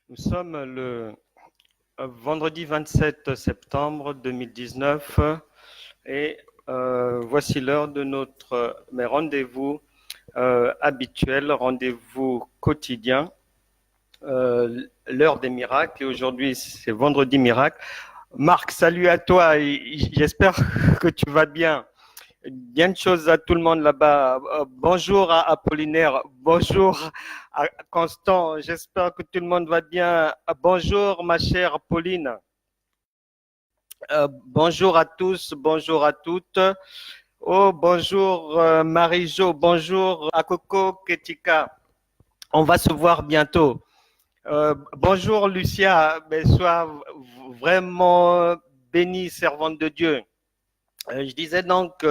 Nous sommes le vendredi 27 septembre 2019 et voici l'heure de notre rendez-vous habituel, rendez-vous quotidien, l'heure des miracles. Et aujourd'hui, c'est vendredi miracle. Marc, salut à toi. J'espère que tu vas bien. Bien de choses à tout le monde là-bas. Bonjour à Apollinaire, bonjour à Constant. J'espère que tout le monde va bien. Bonjour ma chère Pauline. Bonjour à tous, bonjour à toutes. Oh, bonjour Marie-Jo, bonjour à Coco Ketika. On va se voir bientôt. Bonjour Lucia, ben, sois vraiment bénie, servante de Dieu. Je disais donc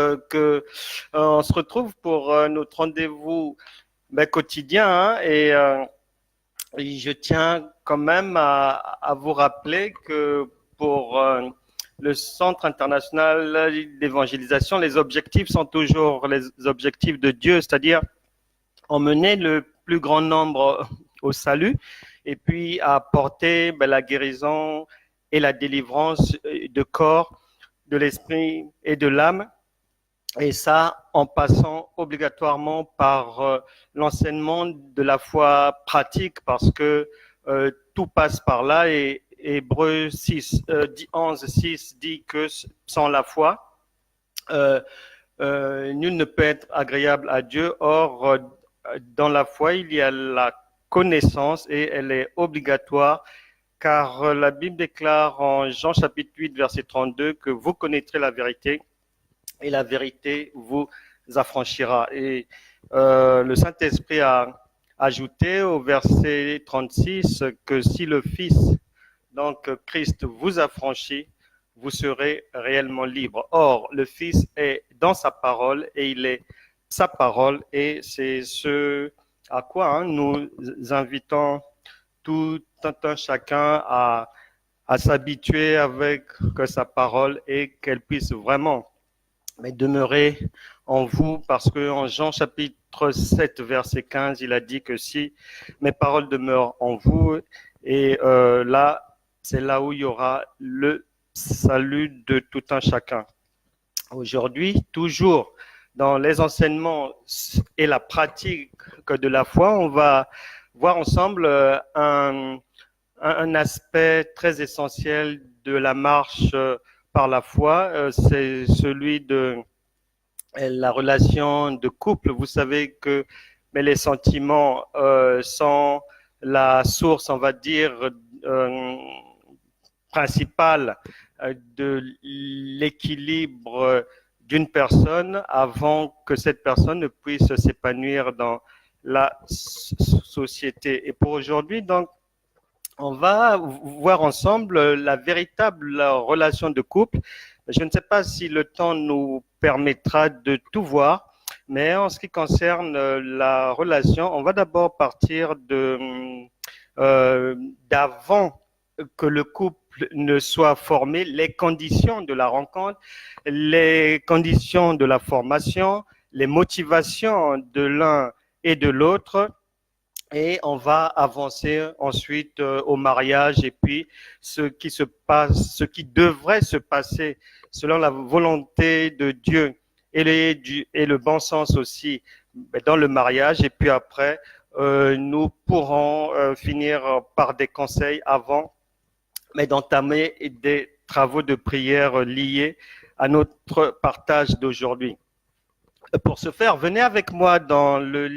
on se retrouve pour notre rendez-vous quotidien, hein, et je tiens quand même à vous rappeler que pour le Centre international d'évangélisation, les objectifs sont toujours les objectifs de Dieu, c'est-à-dire emmener le plus grand nombre au salut et puis apporter la guérison et la délivrance de corps, de l'esprit et de l'âme, et ça en passant obligatoirement par l'enseignement de la foi pratique, parce que tout passe par là, et Hébreux 11:6 dit que sans la foi, nul ne peut être agréable à Dieu. Or, dans la foi, il y a la connaissance et elle est obligatoire, car la Bible déclare en Jean chapitre 8, verset 32, que vous connaîtrez la vérité et la vérité vous affranchira. Et le Saint-Esprit a ajouté au verset 36 que si le Fils, donc Christ, vous affranchit, vous serez réellement libre. Or, le Fils est dans sa parole et il est sa parole, et c'est ce à quoi nous invitons tout un chacun à s'habituer avec sa parole, et qu'elle puisse vraiment demeurer en vous, parce que en Jean chapitre 7 verset 15, il a dit que si mes paroles demeurent en vous, et là, c'est là où il y aura le salut de tout un chacun. Aujourd'hui, toujours dans les enseignements et la pratique de la foi, on va voir ensemble un aspect très essentiel de la marche par la foi, c'est celui de la relation de couple. Vous savez que les sentiments sont la source, on va dire, principale de l'équilibre d'une personne, avant que cette personne ne puisse s'épanouir dans la société. Et pour aujourd'hui, donc, on va voir ensemble la véritable relation de couple. Je ne sais pas si le temps nous permettra de tout voir, mais en ce qui concerne la relation, on va d'abord partir d'avant que le couple ne soit formé, les conditions de la rencontre, les conditions de la formation, les motivations de l'un et de l'autre. Et on va avancer ensuite au mariage, et puis ce qui se passe, ce qui devrait se passer selon la volonté de Dieu et le bon sens aussi dans le mariage. Et puis après, nous pourrons finir par des conseils avant d'entamer des travaux de prière liés à notre partage d'aujourd'hui. Pour ce faire, venez avec moi dans le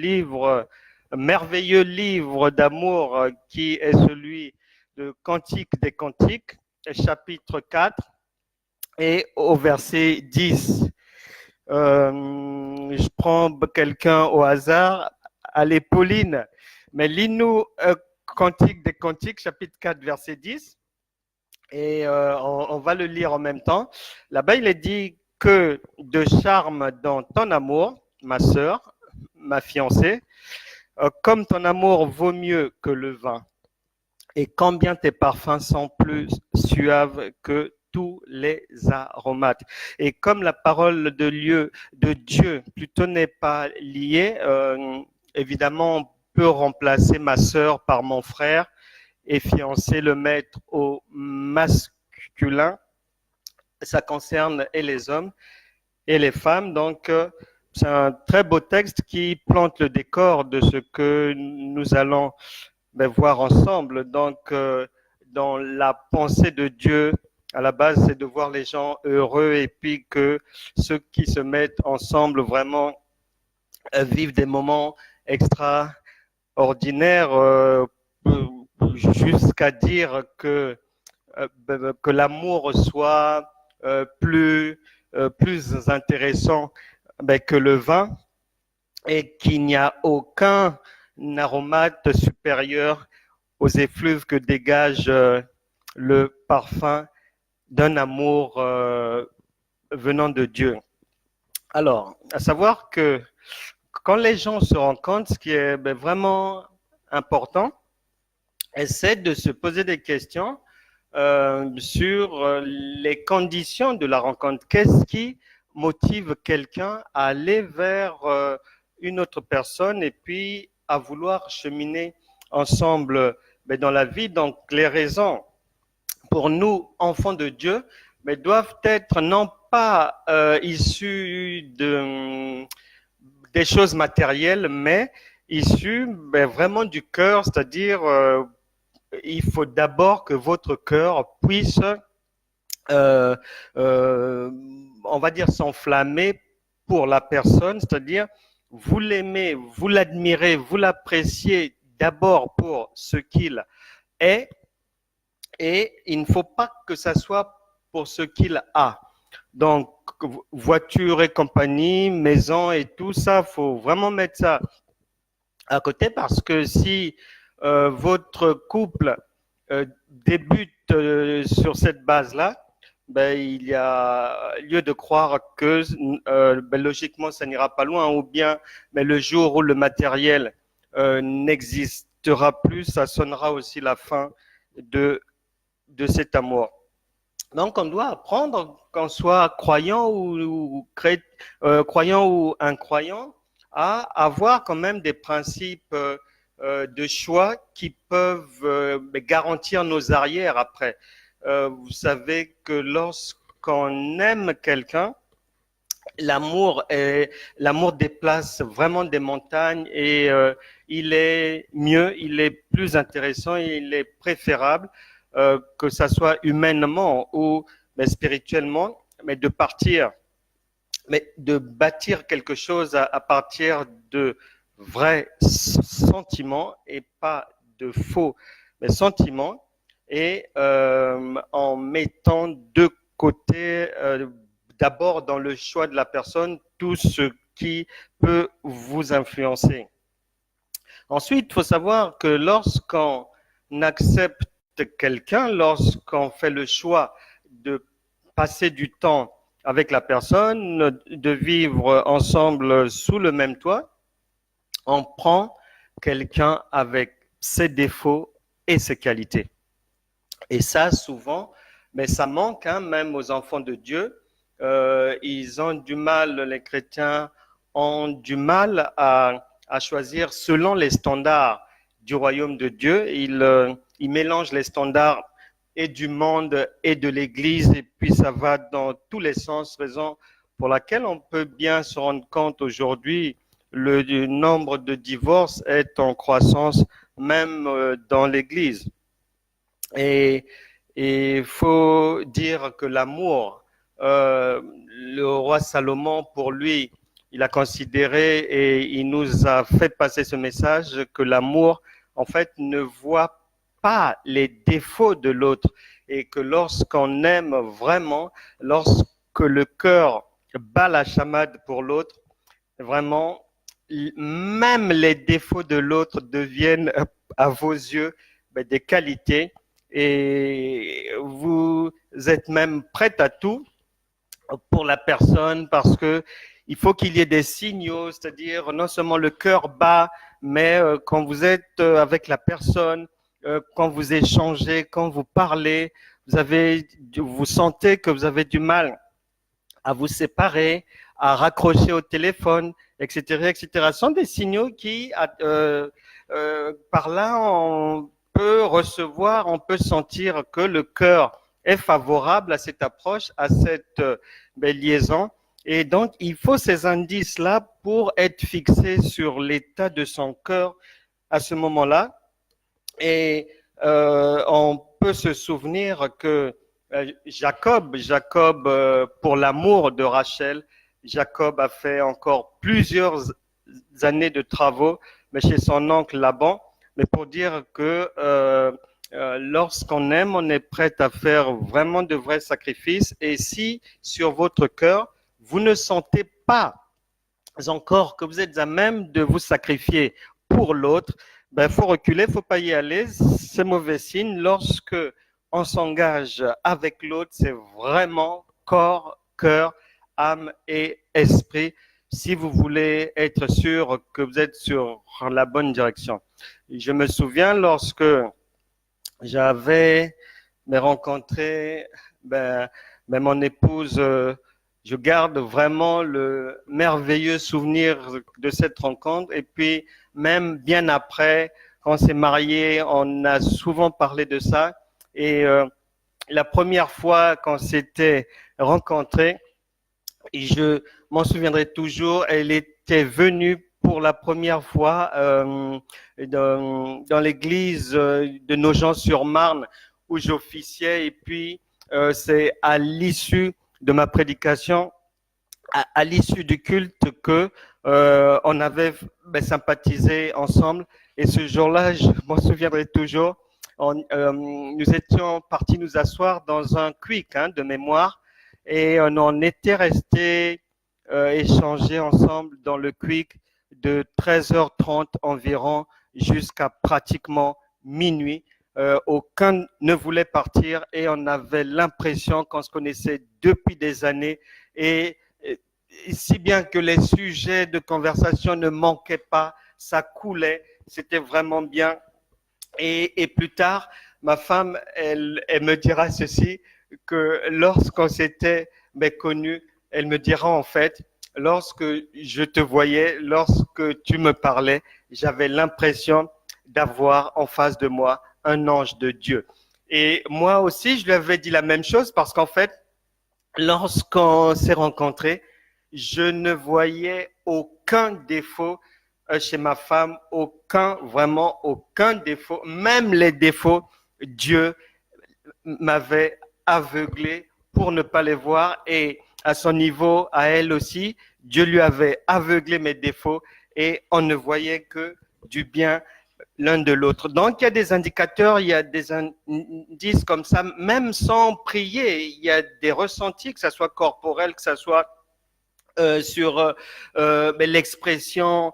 merveilleux livre d'amour qui est celui de Cantique des Cantiques, chapitre 4, et au verset 10. Je prends quelqu'un au hasard. Allez, Pauline, mais lis-nous Cantique des Cantiques, chapitre 4, verset 10, et on va le lire en même temps. Là-bas, il est dit que de charme dans ton amour, ma sœur, ma fiancée, comme ton amour vaut mieux que le vin, et combien tes parfums sont plus suaves que tous les aromates. Et comme la parole de Dieu plutôt n'est pas liée, évidemment, on peut remplacer ma sœur par mon frère, et fiancé, le maître au masculin. Ça concerne et les hommes et les femmes. Donc, c'est un très beau texte qui plante le décor de ce que nous allons voir ensemble. Donc, dans la pensée de Dieu, à la base, c'est de voir les gens heureux et puis que ceux qui se mettent ensemble vraiment vivent des moments extraordinaires, jusqu'à dire que l'amour soit plus intéressant que le vin et qu'il n'y a aucun aromate supérieur aux effluves que dégage le parfum d'un amour venant de Dieu. Alors, à savoir que quand les gens se rencontrent, ce qui est vraiment important, essaie de se poser des questions sur les conditions de la rencontre. Qu'est-ce qui motive quelqu'un à aller vers une autre personne et puis à vouloir cheminer ensemble dans la vie? Donc, les raisons pour nous, enfants de Dieu, doivent être non pas issues des choses matérielles, mais issues vraiment du cœur, c'est-à-dire il faut d'abord que votre cœur puisse, on va dire, s'enflammer pour la personne, c'est-à-dire vous l'aimez, vous l'admirez, vous l'appréciez d'abord pour ce qu'il est, et il ne faut pas que ça soit pour ce qu'il a. Donc, voiture et compagnie, maison et tout ça, il faut vraiment mettre ça à côté parce que si votre couple débute sur cette base-là, il y a lieu de croire que logiquement, ça n'ira pas loin, ou bien le jour où le matériel n'existera plus, ça sonnera aussi la fin de cet amour. Donc, on doit apprendre, qu'on soit croyant ou incroyant, à avoir quand même des principes de choix qui peuvent garantir nos arrières après. Vous savez que lorsqu'on aime quelqu'un, l'amour déplace vraiment des montagnes et il est mieux, il est plus intéressant, il est préférable que ça soit humainement ou spirituellement, mais de bâtir quelque chose à partir de vrais sentiments et pas de faux sentiments, et en mettant de côté d'abord dans le choix de la personne tout ce qui peut vous influencer. Ensuite, il faut savoir que lorsqu'on accepte quelqu'un, lorsqu'on fait le choix de passer du temps avec la personne, de vivre ensemble sous le même toit, on prend quelqu'un avec ses défauts et ses qualités. Et ça, souvent, mais ça manque même aux enfants de Dieu. Ils ont du mal, les chrétiens ont du mal à choisir selon les standards du royaume de Dieu. Ils mélangent les standards et du monde et de l'Église, et puis ça va dans tous les sens, raison pour laquelle on peut bien se rendre compte aujourd'hui le nombre de divorces est en croissance même dans l'Église. Et il faut dire que l'amour, le roi Salomon, pour lui, il a considéré et il nous a fait passer ce message que l'amour, en fait, ne voit pas les défauts de l'autre, et que lorsqu'on aime vraiment, lorsque le cœur bat la chamade pour l'autre, vraiment, même les défauts de l'autre deviennent à vos yeux des qualités, et vous êtes même prête à tout pour la personne, parce que il faut qu'il y ait des signaux, c'est-à-dire non seulement le cœur bat, mais quand vous êtes avec la personne, quand vous échangez, quand vous parlez, vous sentez que vous avez du mal à vous séparer, à raccrocher au téléphone, etc., etc. Ce sont des signaux qui, par là, on peut peut recevoir, on peut sentir que le cœur est favorable à cette approche, à cette liaison. Et donc, il faut ces indices-là pour être fixé sur l'état de son cœur à ce moment-là. Et on peut se souvenir que Jacob, pour l'amour de Rachel, Jacob a fait encore plusieurs années de travaux, mais chez son oncle Laban, mais pour dire que lorsqu'on aime, on est prêt à faire vraiment de vrais sacrifices. Et si sur votre cœur, vous ne sentez pas encore que vous êtes à même de vous sacrifier pour l'autre, ben faut reculer, faut pas y aller. C'est mauvais signe. Lorsque on s'engage avec l'autre, c'est vraiment corps, cœur, âme et esprit. Si vous voulez être sûr que vous êtes sur la bonne direction. Je me souviens lorsque j'avais rencontré mon épouse. Je garde vraiment le merveilleux souvenir de cette rencontre. Et puis, même bien après, quand on s'est marié, on a souvent parlé de ça. Et la première fois qu'on s'était rencontrés, je m'en souviendrai toujours, elle était venue pour la première fois dans l'église de Nogent-sur-Marne où j'officiais. Et puis, c'est à l'issue de ma prédication, à l'issue du culte, que on avait sympathisé ensemble. Et ce jour-là, je m'en souviendrai toujours, nous étions partis nous asseoir dans un creek de mémoire, et on en était resté échanger ensemble dans le creek de 13h30 environ jusqu'à pratiquement minuit. Aucun ne voulait partir et on avait l'impression qu'on se connaissait depuis des années, et si bien que les sujets de conversation ne manquaient pas, ça coulait, c'était vraiment bien. Et plus tard, ma femme, elle me dira ceci, que lorsqu'on s'était connus, elle me dira en fait, lorsque je te voyais, lorsque tu me parlais, j'avais l'impression d'avoir en face de moi un ange de Dieu. Et moi aussi, je lui avais dit la même chose, parce qu'en fait, lorsqu'on s'est rencontrés, je ne voyais aucun défaut chez ma femme, vraiment aucun défaut. Même les défauts, Dieu m'avait aveuglé pour ne pas les voir, et à son niveau, à elle aussi, Dieu lui avait aveuglé mes défauts et on ne voyait que du bien l'un de l'autre. Donc, il y a des indicateurs, il y a des indices comme ça, même sans prier, il y a des ressentis, que ça soit corporel, que ça soit sur l'expression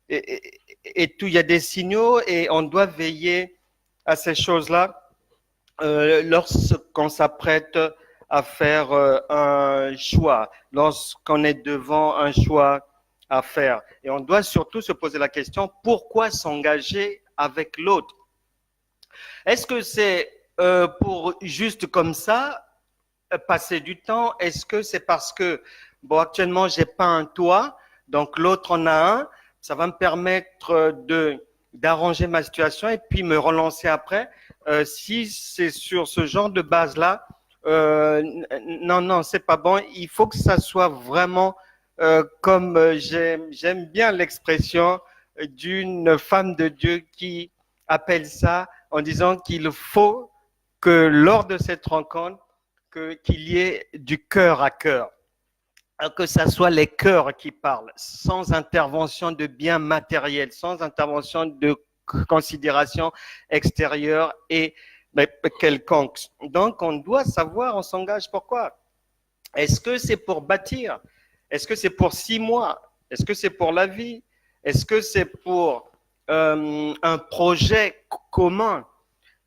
et tout. Il y a des signaux et on doit veiller à ces choses-là lorsqu'on s'apprête à faire un choix, lorsqu'on est devant un choix à faire. Et on doit surtout se poser la question, pourquoi s'engager avec l'autre? Est-ce que c'est pour juste comme ça passer du temps? Est-ce que c'est parce que actuellement j'ai pas un toit, donc l'autre en a un, ça va me permettre d'arranger ma situation et puis me relancer après? Si c'est sur ce genre de base-là, non, c'est pas bon. Il faut que ça soit vraiment comme j'aime bien l'expression d'une femme de Dieu qui appelle ça en disant qu'il faut que lors de cette rencontre, qu'il y ait du cœur à cœur, que ça soit les cœurs qui parlent, sans intervention de biens matériels, sans intervention de considération extérieure et quelconque. Donc, on doit savoir, on s'engage pourquoi. Est-ce que c'est pour bâtir? Est-ce que c'est pour 6 mois? Est-ce que c'est pour la vie? Est-ce que c'est pour un projet commun?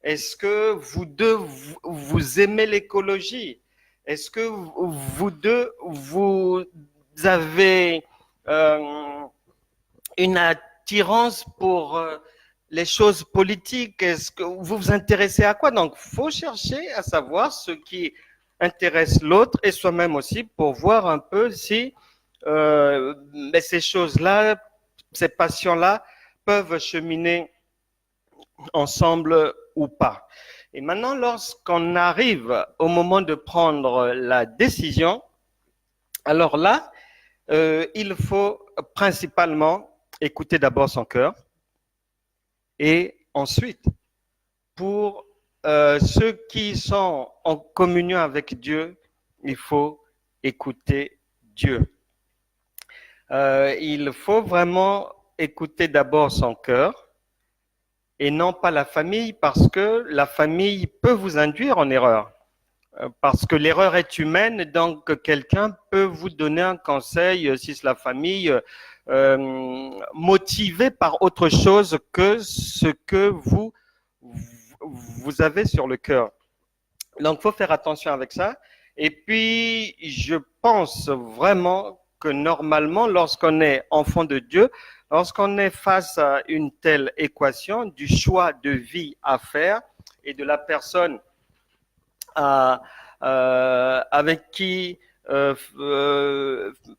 Est-ce que vous deux, vous aimez l'écologie? Est-ce que vous deux, vous avez une attirance pour les choses politiques? Est-ce que vous vous intéressez à quoi? Donc, il faut chercher à savoir ce qui intéresse l'autre et soi-même aussi, pour voir un peu si ces choses-là, ces passions-là peuvent cheminer ensemble ou pas. Et maintenant, lorsqu'on arrive au moment de prendre la décision, alors là, il faut principalement écouter d'abord son cœur et ensuite, pour ceux qui sont en communion avec Dieu, il faut écouter Dieu. Il faut vraiment écouter d'abord son cœur et non pas la famille, parce que la famille peut vous induire en erreur. Parce que l'erreur est humaine, donc quelqu'un peut vous donner un conseil, si c'est la famille, motivé par autre chose que ce que vous avez sur le cœur. Donc, il faut faire attention avec ça. Et puis, je pense vraiment que normalement, lorsqu'on est enfant de Dieu, lorsqu'on est face à une telle équation du choix de vie à faire et de la personne avec qui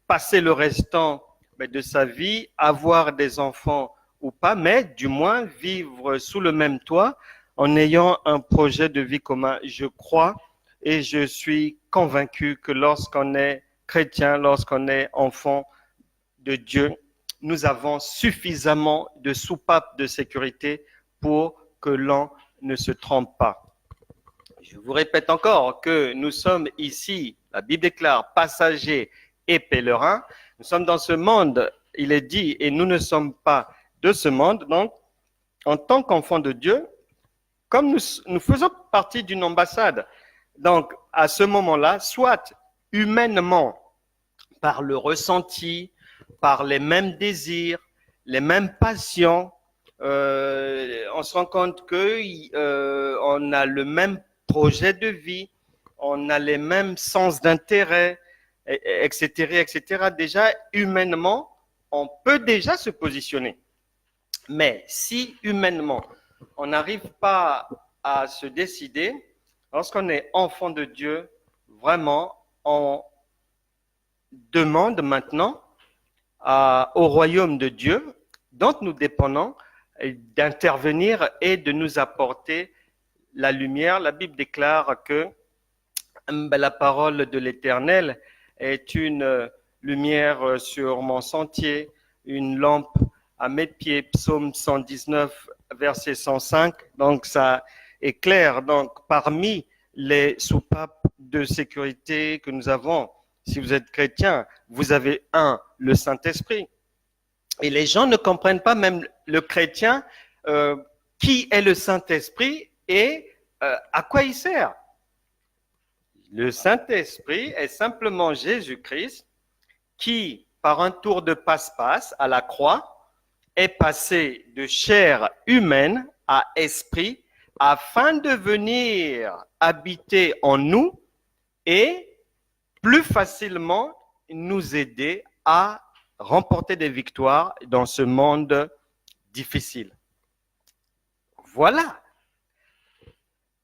passer le restant de sa vie, avoir des enfants ou pas, mais du moins vivre sous le même toit en ayant un projet de vie commun. Je crois et je suis convaincu que lorsqu'on est chrétien, lorsqu'on est enfant de Dieu, nous avons suffisamment de soupapes de sécurité pour que l'on ne se trompe pas. Je vous répète encore que nous sommes ici, la Bible déclare, passagers et pèlerins. Nous sommes dans ce monde, il est dit, et nous ne sommes pas de ce monde. Donc, en tant qu'enfants de Dieu, comme nous faisons partie d'une ambassade, donc à ce moment-là, soit humainement, par le ressenti, par les mêmes désirs, les mêmes passions, on se rend compte qu'on a le même projet de vie, on a les mêmes sens d'intérêt, etc., etc. Déjà, humainement, on peut déjà se positionner. Mais si humainement, on n'arrive pas à se décider, lorsqu'on est enfant de Dieu, vraiment, on demande maintenant au royaume de Dieu, dont nous dépendons, d'intervenir et de nous apporter la lumière. La Bible déclare que la parole de l'Éternel est une lumière sur mon sentier, une lampe à mes pieds. Psaume 119, verset 105. Donc ça est clair. Donc parmi les soupapes de sécurité que nous avons, si vous êtes chrétien, vous avez le Saint-Esprit. Et les gens ne comprennent pas, même le chrétien, qui est le Saint-Esprit et à quoi il sert. Le Saint-Esprit est simplement Jésus-Christ qui, par un tour de passe-passe à la croix, est passé de chair humaine à esprit afin de venir habiter en nous et plus facilement nous aider à remporter des victoires dans ce monde difficile. Voilà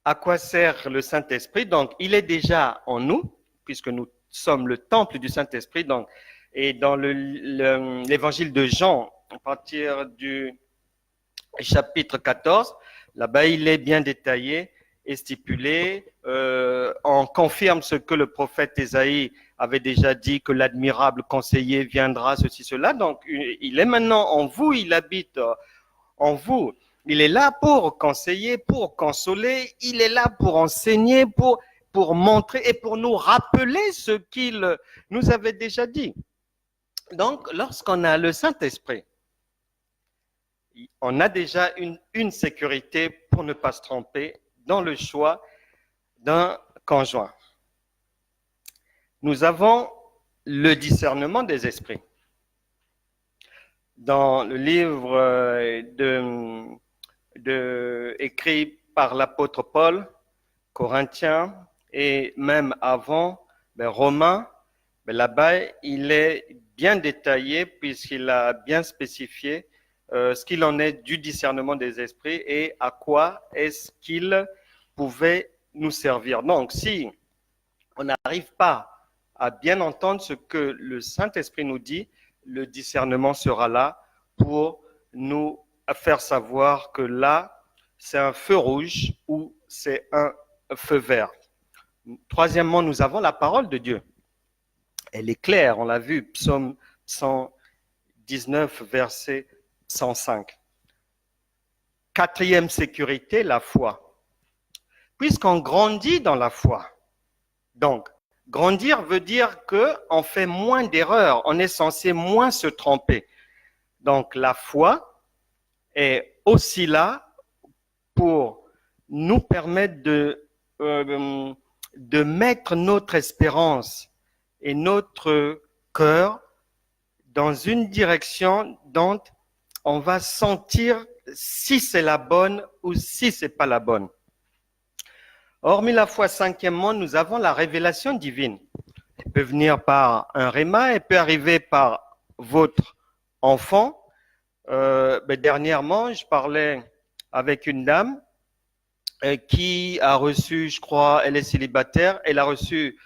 à quoi sert le Saint-Esprit. Donc, il est déjà en nous, puisque nous sommes le temple du Saint-Esprit. Donc, et dans l'évangile de Jean, à partir du chapitre 14, là-bas, il est bien détaillé et stipulé. On confirme ce que le prophète Ésaïe avait déjà dit, que l'admirable conseiller viendra, ceci, cela. Donc, il est maintenant en vous, il habite en vous. Il est là pour conseiller, pour consoler, il est là pour enseigner, pour montrer et pour nous rappeler ce qu'il nous avait déjà dit. Donc, lorsqu'on a le Saint-Esprit, on a déjà une sécurité pour ne pas se tromper dans le choix d'un conjoint. Nous avons le discernement des esprits. Dans le livre écrit par l'apôtre Paul, Corinthiens et même avant, Romains, là-bas, il est bien détaillé puisqu'il a bien spécifié ce qu'il en est du discernement des esprits et à quoi est-ce qu'il pouvait nous servir. Donc, si on n'arrive pas à bien entendre ce que le Saint-Esprit nous dit, le discernement sera là pour nous faire savoir que là, c'est un feu rouge ou c'est un feu vert. Troisièmement, nous avons la parole de Dieu. Elle est claire, on l'a vu, psaume 119, verset 105. Quatrième sécurité, la foi. Puisqu'on grandit dans la foi, donc grandir veut dire qu'on fait moins d'erreurs, on est censé moins se tromper. Donc la foi est aussi là pour nous permettre de mettre notre espérance et notre cœur dans une direction dont on va sentir si c'est la bonne ou si c'est pas la bonne. Hormis la foi, cinquièmement, nous avons la révélation divine. Elle peut venir par un réma, elle peut arriver par votre enfant. Dernièrement, je parlais avec une dame qui a reçu, je crois, elle est célibataire, elle a reçu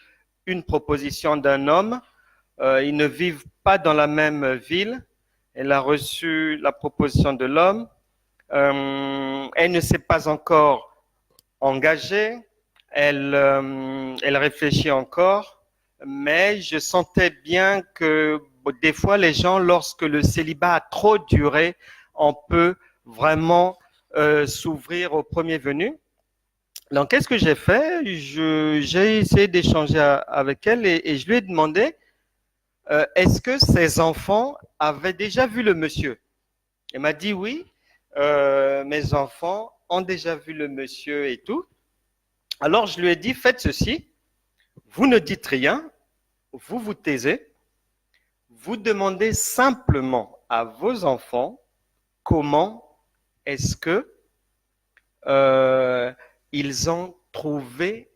une proposition d'un homme. Ils ne vivent pas dans la même ville. Elle a reçu la proposition de l'homme. Elle ne s'est pas encore engagée. Elle réfléchit encore. Mais je sentais bien que des fois, les gens, lorsque le célibat a trop duré, on peut vraiment s'ouvrir au premier venu. Donc, qu'est-ce que j'ai fait? J'ai essayé d'échanger avec elle et je lui ai demandé est-ce que ses enfants avaient déjà vu le monsieur? Elle m'a dit oui, mes enfants ont déjà vu le monsieur et tout. Alors, je lui ai dit faites ceci, vous ne dites rien, vous vous taisez, vous demandez simplement à vos enfants comment est-ce que ils ont trouvé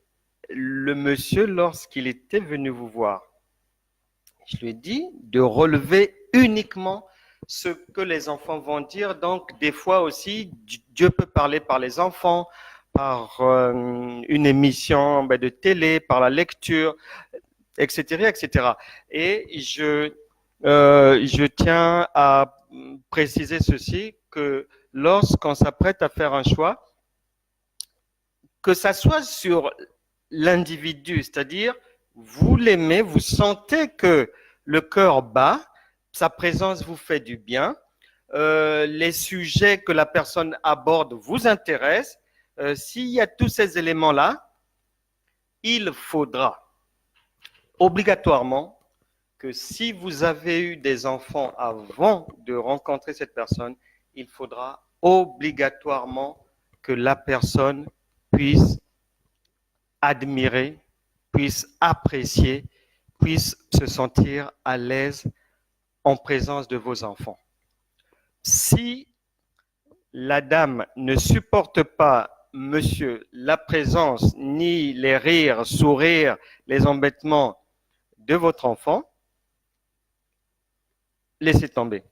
le monsieur lorsqu'il était venu vous voir. Je lui ai dit de relever uniquement ce que les enfants vont dire. Donc, des fois aussi, Dieu peut parler par les enfants, par une émission de télé, par la lecture, etc., etc. Et je tiens à préciser ceci, que lorsqu'on s'apprête à faire un choix, que ça soit sur l'individu, c'est-à-dire vous l'aimez, vous sentez que le cœur bat, sa présence vous fait du bien, les sujets que la personne aborde vous intéressent. S'il y a tous ces éléments-là, il faudra obligatoirement que si vous avez eu des enfants avant de rencontrer cette personne, il faudra obligatoirement que la personne puisse admirer, puisse apprécier, puisse se sentir à l'aise en présence de vos enfants. Si la dame ne supporte pas, monsieur, la présence, ni les rires, sourires, les embêtements de votre enfant, laissez tomber.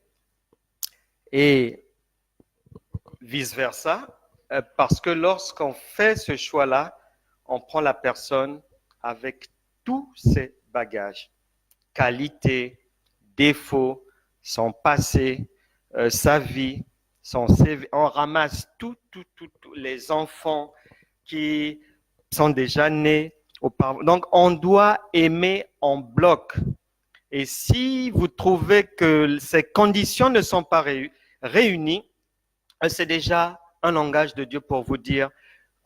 Et vice-versa, parce que lorsqu'on fait ce choix-là, on prend la personne avec tous ses bagages, qualités, défauts, son passé, sa vie, son CV. On ramasse tous les enfants qui sont déjà nés auparavant. Donc, on doit aimer en bloc. Et si vous trouvez que ces conditions ne sont pas réunies, c'est déjà un langage de Dieu pour vous dire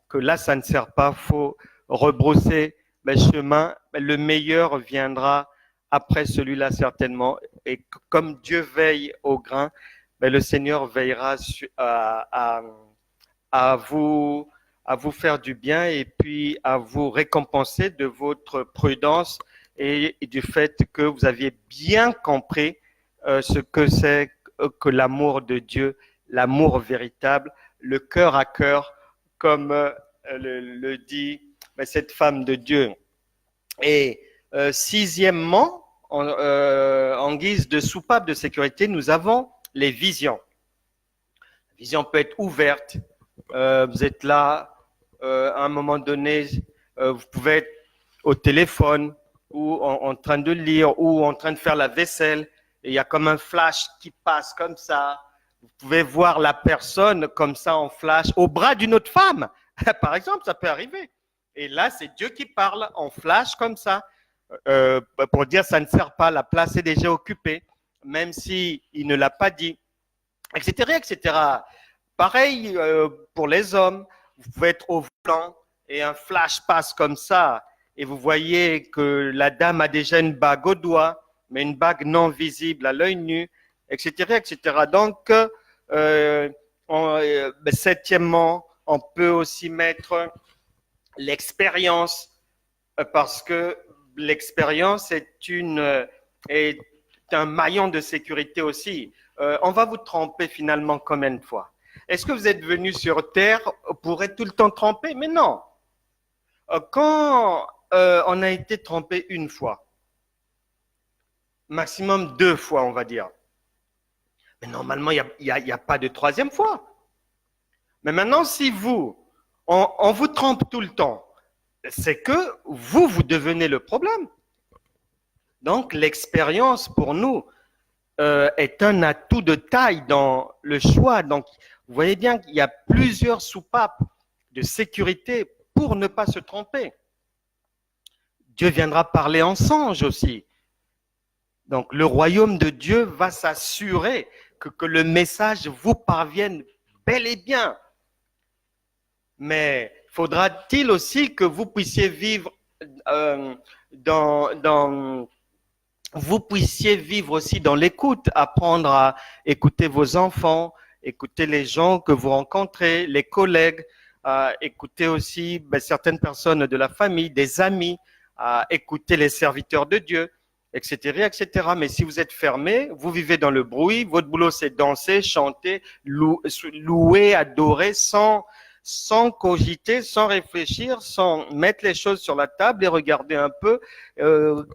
que là, ça ne sert pas, il faut rebrousser le chemin. Le meilleur viendra après celui-là certainement. Et comme Dieu veille au grain, le Seigneur veillera à vous faire du bien et puis à vous récompenser de votre prudence et du fait que vous aviez bien compris ce que c'est que l'amour de Dieu, l'amour véritable, le cœur à cœur, comme le dit cette femme de Dieu. Et sixièmement, en guise de soupape de sécurité, nous avons les visions. La vision peut être ouverte. Vous êtes là, à un moment donné, vous pouvez être au téléphone ou en train de lire ou en train de faire la vaisselle. Et il y a comme un flash qui passe comme ça. Vous pouvez voir la personne comme ça en flash au bras d'une autre femme. Par exemple, ça peut arriver. Et là, c'est Dieu qui parle en flash comme ça, pour dire ça ne sert pas, la place est déjà occupée, même s'il ne l'a pas dit, etc., etc. Pareil pour les hommes, vous pouvez être au volant et un flash passe comme ça et vous voyez que la dame a déjà une bague au doigt, mais une bague non visible à l'œil nu, etc., etc. Donc, septièmement, on peut aussi mettre l'expérience parce que l'expérience est un maillon de sécurité aussi. On va vous tromper finalement combien de fois? Est-ce que vous êtes venu sur Terre pour être tout le temps trompé? Mais non. Quand on a été trompé une fois, maximum 2 fois, on va dire. Mais normalement, il n'y a pas de troisième fois. Mais maintenant, si on vous trompe tout le temps, c'est que vous devenez le problème. Donc, l'expérience pour nous est un atout de taille dans le choix. Donc, vous voyez bien qu'il y a plusieurs soupapes de sécurité pour ne pas se tromper. Dieu viendra parler en songe aussi. Donc, le royaume de Dieu va s'assurer que le message vous parvienne bel et bien. Mais faudra-t-il aussi que vous puissiez vivre vous puissiez vivre aussi dans l'écoute, apprendre à écouter vos enfants, écouter les gens que vous rencontrez, les collègues, écouter aussi certaines personnes de la famille, des amis, écouter les serviteurs de Dieu, etc., etc. Mais si vous êtes fermé, vous vivez dans le bruit, votre boulot c'est danser, chanter, louer, adorer sans cogiter, sans réfléchir, sans mettre les choses sur la table et regarder un peu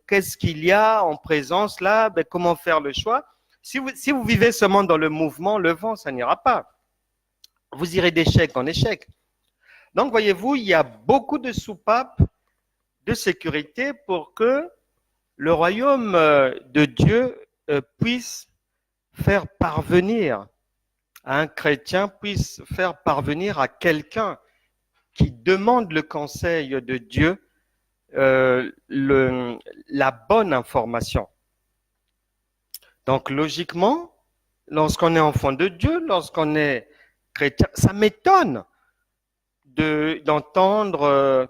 qu'est-ce qu'il y a en présence là, comment faire le choix. Si vous vivez seulement dans le mouvement, le vent, ça n'ira pas. Vous irez d'échec en échec. Donc, voyez-vous, il y a beaucoup de soupapes de sécurité pour que le royaume de Dieu puisse faire parvenir un chrétien, puisse faire parvenir à quelqu'un qui demande le conseil de Dieu la bonne information. Donc logiquement, lorsqu'on est enfant de Dieu, lorsqu'on est chrétien, ça m'étonne d'entendre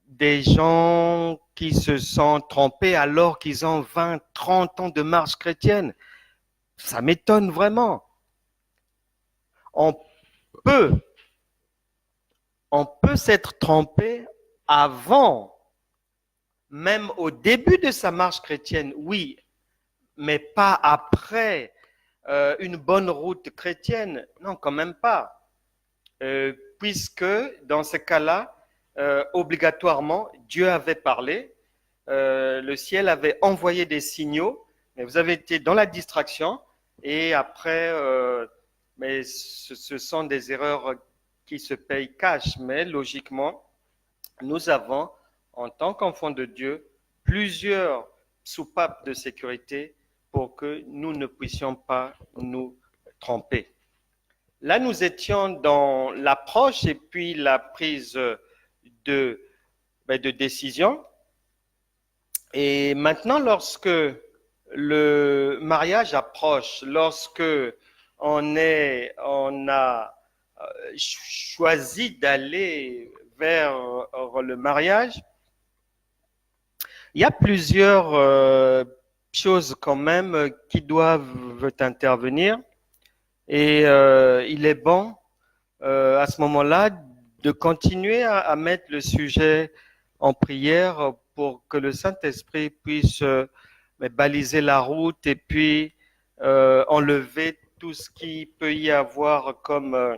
des gens qui se sont trompés alors qu'ils ont 20, 30 ans de marche chrétienne. Ça m'étonne vraiment. On peut s'être trompé avant, même au début de sa marche chrétienne, oui, mais pas après une bonne route chrétienne. Non, quand même pas. Puisque dans ce cas-là, obligatoirement, Dieu avait parlé, le ciel avait envoyé des signaux, mais vous avez été dans la distraction et après, mais ce sont des erreurs qui se payent cash, mais logiquement, nous avons, en tant qu'enfants de Dieu, plusieurs soupapes de sécurité pour que nous ne puissions pas nous tromper. Là, nous étions dans l'approche et puis la prise de décision. Et maintenant, lorsque le mariage approche, lorsque on a choisi d'aller vers le mariage, il y a plusieurs choses quand même qui doivent intervenir et il est bon à ce moment-là de continuer à mettre le sujet en prière pour que le Saint-Esprit puisse baliser la route et puis enlever tout ce qui peut y avoir comme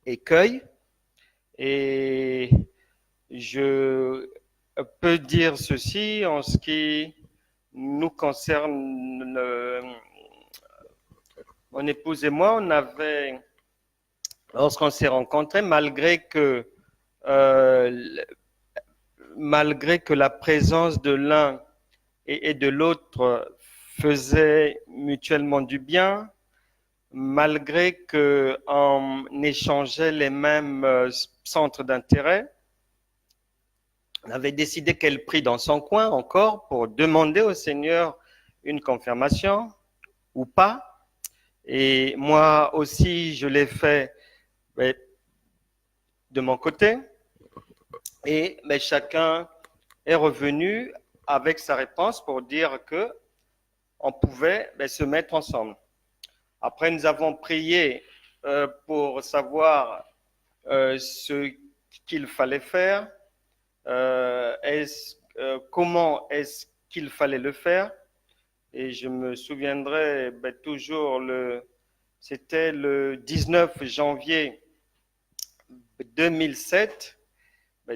écueil. Et je peux dire ceci en ce qui nous concerne, mon épouse et moi, lorsqu'on s'est rencontrés, malgré que la présence de l'un et de l'autre faisaient mutuellement du bien, malgré qu'on échangeait les mêmes centres d'intérêt. On avait décidé qu'elle prie dans son coin encore pour demander au Seigneur une confirmation ou pas. Et moi aussi, je l'ai fait de mon côté. Et chacun est revenu avec sa réponse pour dire que on pouvait se mettre ensemble. Après, nous avons prié pour savoir ce qu'il fallait faire, comment est-ce qu'il fallait le faire. Et je me souviendrai toujours, c'était le 19 janvier 2007.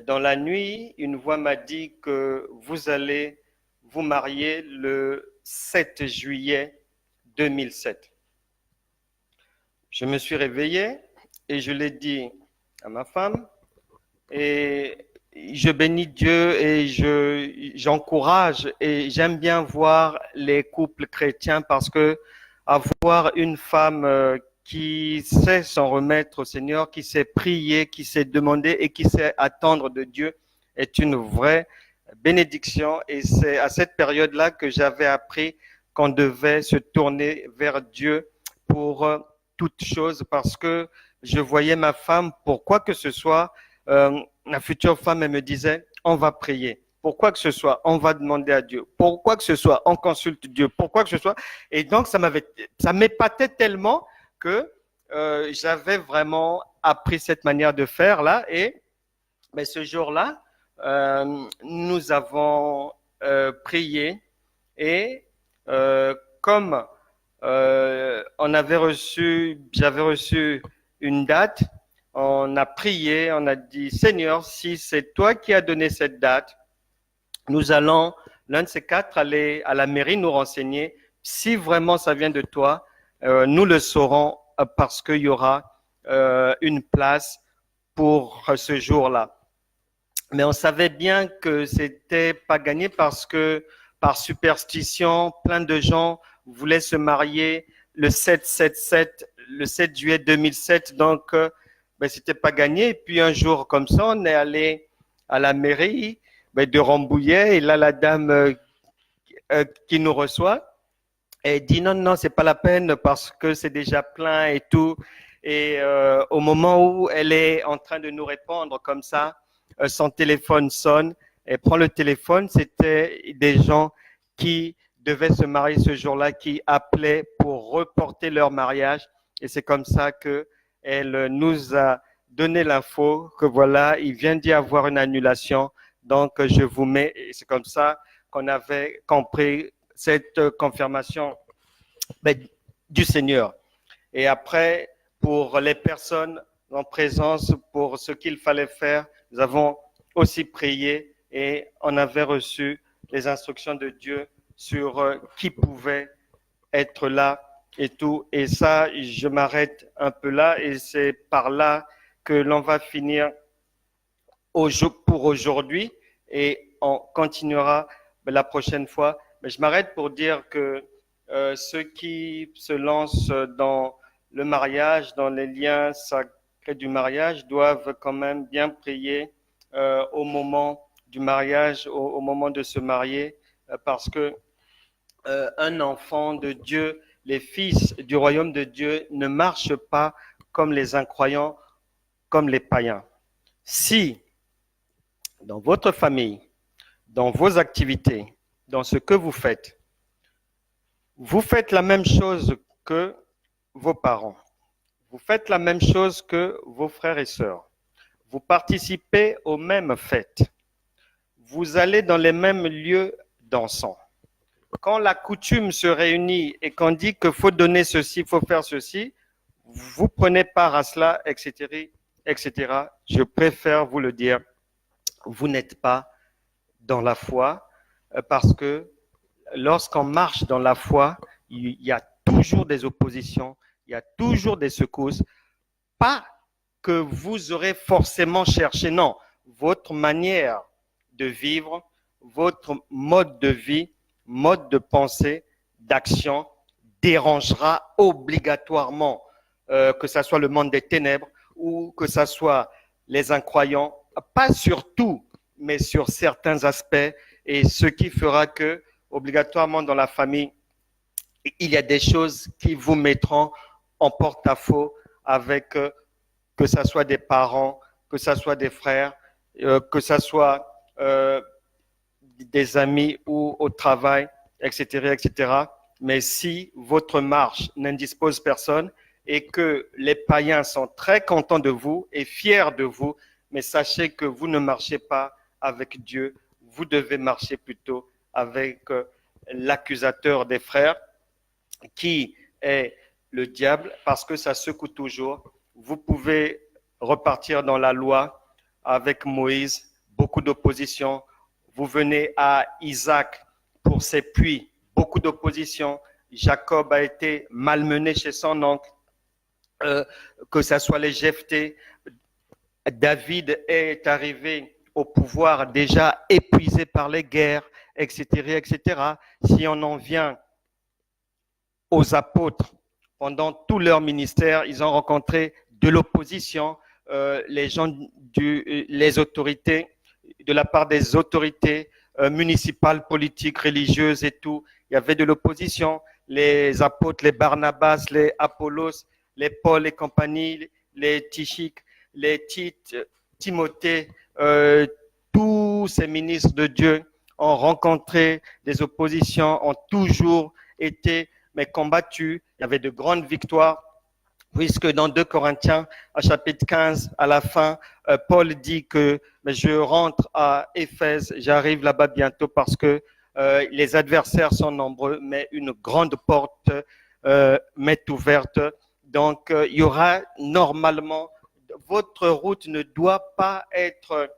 Dans la nuit, une voix m'a dit que vous allez vous marier le 7 juillet 2007. Je me suis réveillé et je l'ai dit à ma femme et je bénis Dieu et j'encourage et j'aime bien voir les couples chrétiens parce que avoir une femme qui sait s'en remettre au Seigneur, qui sait prier, qui sait demander et qui sait attendre de Dieu est une vraie bénédiction. Et c'est à cette période-là que j'avais appris qu'on devait se tourner vers Dieu pour toute chose parce que je voyais ma femme, pour quoi que ce soit, ma future femme, elle me disait, on va prier. Pour quoi que ce soit, on va demander à Dieu. Pour quoi que ce soit, on consulte Dieu. Pour quoi que ce soit. Et donc, ça m'épatait tellement que j'avais vraiment appris cette manière de faire là. Et ce jour-là, nous avons prié et comme j'avais reçu une date, on a prié, on a dit Seigneur, si c'est toi qui as donné cette date, nous allons, l'un de ces quatre, aller à la mairie nous renseigner. Si vraiment ça vient de toi, nous le saurons parce qu'il y aura une place pour ce jour-là. Mais on savait bien que c'était pas gagné parce que par superstition, plein de gens voulaient se marier le 7 juillet 2007. Donc, c'était pas gagné. Et puis un jour comme ça, on est allé à la mairie de Rambouillet et là, la dame qui nous reçoit, elle dit non, c'est pas la peine parce que c'est déjà plein et tout. Et au moment où elle est en train de nous répondre comme ça, son téléphone sonne, elle prend le téléphone, c'était des gens qui devaient se marier ce jour-là, qui appelaient pour reporter leur mariage. Et c'est comme ça qu'elle nous a donné l'info que voilà, il vient d'y avoir une annulation. Donc, je vous mets, et c'est comme ça qu'on avait compris cette confirmation du Seigneur. Et après, pour les personnes en présence, pour ce qu'il fallait faire, nous avons aussi prié et on avait reçu les instructions de Dieu sur qui pouvait être là et tout. Et ça, je m'arrête un peu là et c'est par là que l'on va finir pour aujourd'hui et on continuera la prochaine fois. Mais je m'arrête pour dire que ceux qui se lancent dans le mariage, dans les liens sacrés du mariage, doivent quand même bien prier au moment du mariage, au moment de se marier, parce que un enfant de Dieu, les fils du royaume de Dieu ne marchent pas comme les incroyants, comme les païens. Si dans votre famille, dans vos activités, dans ce que vous faites la même chose que vos parents, vous faites la même chose que vos frères et sœurs, vous participez aux mêmes fêtes, vous allez dans les mêmes lieux dansants. Quand la coutume se réunit et qu'on dit qu'il faut donner ceci, il faut faire ceci, vous prenez part à cela, etc., etc. Je préfère vous le dire, vous n'êtes pas dans la foi parce que lorsqu'on marche dans la foi, il y a toujours des oppositions, il y a toujours des secousses. Pas que vous aurez forcément cherché, non. Votre manière de vivre, votre mode de vie, mode de pensée d'action dérangera obligatoirement, que ce soit le monde des ténèbres ou que ce soit les incroyants, pas sur tout, mais sur certains aspects, et ce qui fera que, obligatoirement dans la famille, il y a des choses qui vous mettront en porte-à-faux avec, que ce soit des parents, que ce soit des frères, que ce soit des amis ou au travail, etc., etc. Mais si votre marche n'indispose personne et que les païens sont très contents de vous et fiers de vous, mais sachez que vous ne marchez pas avec Dieu, vous devez marcher plutôt avec l'accusateur des frères, qui est le diable, parce que ça secoue toujours. Vous pouvez repartir dans la loi avec Moïse, beaucoup d'opposition. Vous venez à Isaac pour ses puits, beaucoup d'opposition. Jacob a été malmené chez son oncle, que ce soit les Jephthé. David est arrivé au pouvoir déjà épuisé par les guerres, etc., etc. Si on en vient aux apôtres, pendant tout leur ministère, ils ont rencontré de l'opposition, les autorités, de la part des autorités municipales, politiques, religieuses et tout. Il y avait de l'opposition. Les apôtres, les Barnabas, les Apollos, les Paul et compagnie, les Tichiques, les Tite, Timothée, tous ces ministres de Dieu ont rencontré des oppositions, ont toujours été combattus. Il y avait de grandes victoires, puisque dans 2 Corinthiens, à chapitre 15, à la fin, Paul dit que je rentre à Éphèse, j'arrive là-bas bientôt parce que les adversaires sont nombreux, mais une grande porte m'est ouverte. Donc, il y aura normalement, votre route ne doit pas être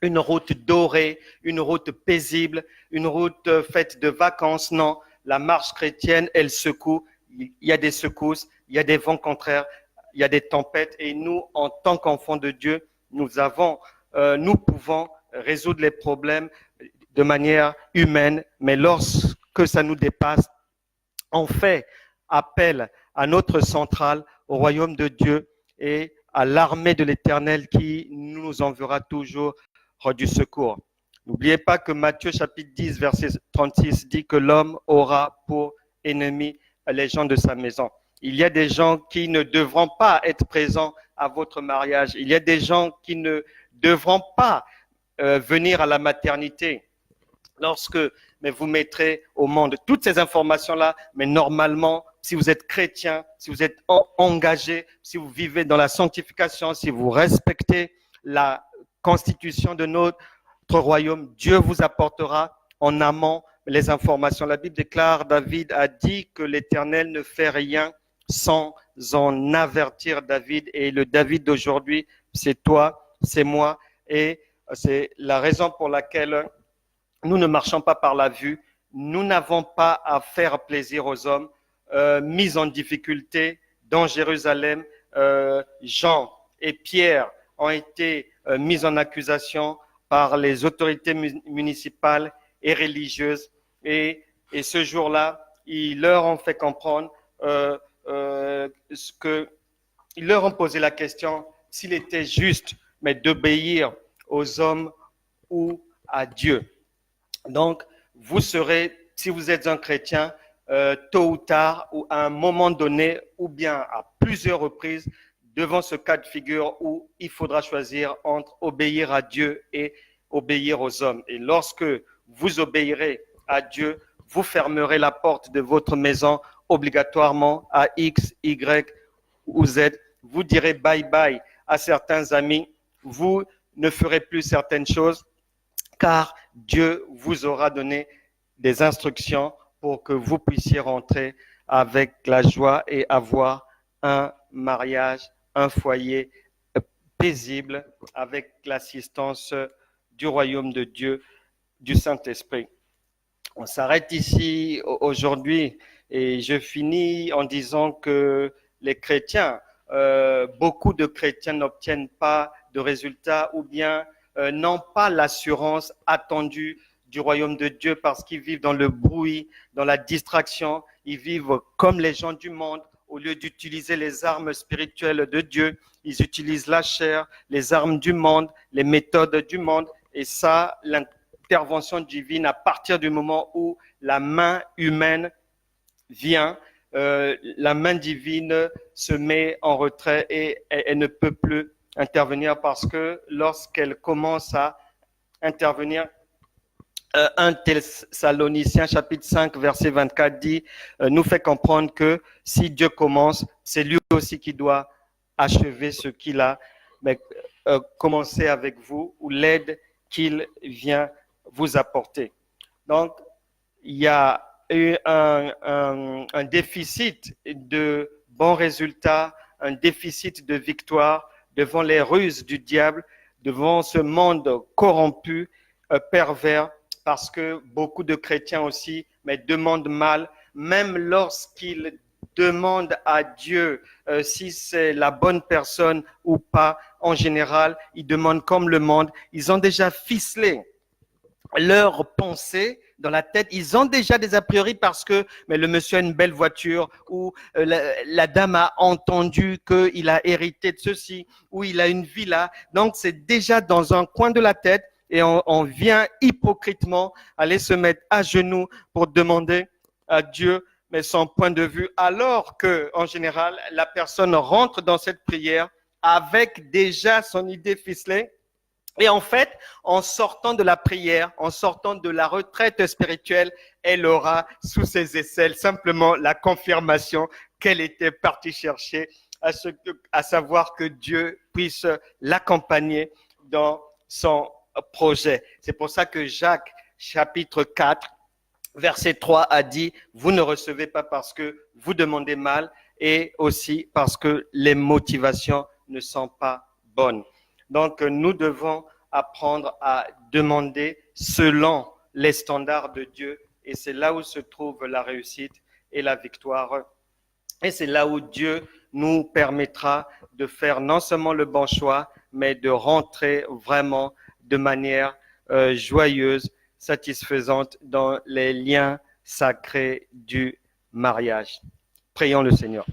une route dorée, une route paisible, une route faite de vacances. Non, la marche chrétienne, elle secoue. Il y a des secousses, il y a des vents contraires, il y a des tempêtes. Et nous, en tant qu'enfants de Dieu, nous pouvons résoudre les problèmes de manière humaine. Mais lorsque ça nous dépasse, on fait appel à notre centrale, au royaume de Dieu et à l'armée de l'Éternel qui nous enverra toujours du secours. N'oubliez pas que Matthieu chapitre 10, verset 36 dit que l'homme aura pour ennemi les gens de sa maison. Il y a des gens qui ne devront pas être présents à votre mariage. Il y a des gens qui ne devront pas venir à la maternité lorsque vous mettrez au monde toutes ces informations-là. Mais normalement, si vous êtes chrétien, si vous êtes engagé, si vous vivez dans la sanctification, si vous respectez la constitution de notre royaume, Dieu vous apportera en amont les informations. La Bible déclare, David a dit que l'Éternel ne fait rien sans en avertir David. Et le David d'aujourd'hui, c'est toi, c'est moi. Et c'est la raison pour laquelle nous ne marchons pas par la vue. Nous n'avons pas à faire plaisir aux hommes. Mis en difficulté dans Jérusalem, Jean et Pierre ont été mis en accusation par les autorités municipales et religieuses. Et ce jour-là, ils leur ont fait comprendre ils leur ont posé la question s'il était juste, mais d'obéir aux hommes ou à Dieu. Donc, vous serez, si vous êtes un chrétien, tôt ou tard, ou à un moment donné, ou bien à plusieurs reprises, devant ce cas de figure où il faudra choisir entre obéir à Dieu et obéir aux hommes. Et lorsque vous obéirez à Dieu, vous fermerez la porte de votre maison obligatoirement à X, Y ou Z. Vous direz bye-bye à certains amis. Vous ne ferez plus certaines choses car Dieu vous aura donné des instructions pour que vous puissiez rentrer avec la joie et avoir un mariage, un foyer paisible avec l'assistance du royaume de Dieu, du Saint-Esprit. On s'arrête ici aujourd'hui et je finis en disant que les chrétiens, beaucoup de chrétiens n'obtiennent pas de résultats ou bien n'ont pas l'assurance attendue du royaume de Dieu parce qu'ils vivent dans le bruit, dans la distraction. Ils vivent comme les gens du monde. Au lieu d'utiliser les armes spirituelles de Dieu, ils utilisent la chair, les armes du monde, les méthodes du monde. Et ça, l'intervention divine, à partir du moment où la main humaine vient, la main divine se met en retrait et elle ne peut plus intervenir parce que lorsqu'elle commence à intervenir, 1 Thessaloniciens chapitre 5 verset 24 dit, nous fait comprendre que si Dieu commence, c'est lui aussi qui doit achever ce qu'il a commencé avec vous ou l'aide qu'il vient vous apporter. Donc, il y a eu un déficit de bons résultats, un déficit de victoire devant les ruses du diable, devant ce monde corrompu, pervers, parce que beaucoup de chrétiens aussi demandent mal, même lorsqu'ils demandent à Dieu si c'est la bonne personne ou pas. En général, ils demandent comme le monde. Ils ont déjà ficelé leurs pensées dans la tête, ils ont déjà des a priori parce que le monsieur a une belle voiture ou la dame a entendu qu'il a hérité de ceci ou il a une villa. Donc, c'est déjà dans un coin de la tête et on vient hypocritement aller se mettre à genoux pour demander à Dieu son point de vue, alors que en général, la personne rentre dans cette prière avec déjà son idée ficelée. Et en fait, en sortant de la prière, en sortant de la retraite spirituelle, elle aura sous ses aisselles simplement la confirmation qu'elle était partie chercher, à savoir que Dieu puisse l'accompagner dans son projet. C'est pour ça que Jacques, chapitre 4, verset 3 a dit, vous ne recevez pas parce que vous demandez mal et aussi parce que les motivations ne sont pas bonnes. Donc, nous devons apprendre à demander selon les standards de Dieu et c'est là où se trouve la réussite et la victoire. Et c'est là où Dieu nous permettra de faire non seulement le bon choix, mais de rentrer vraiment de manière joyeuse, satisfaisante dans les liens sacrés du mariage. Prions le Seigneur.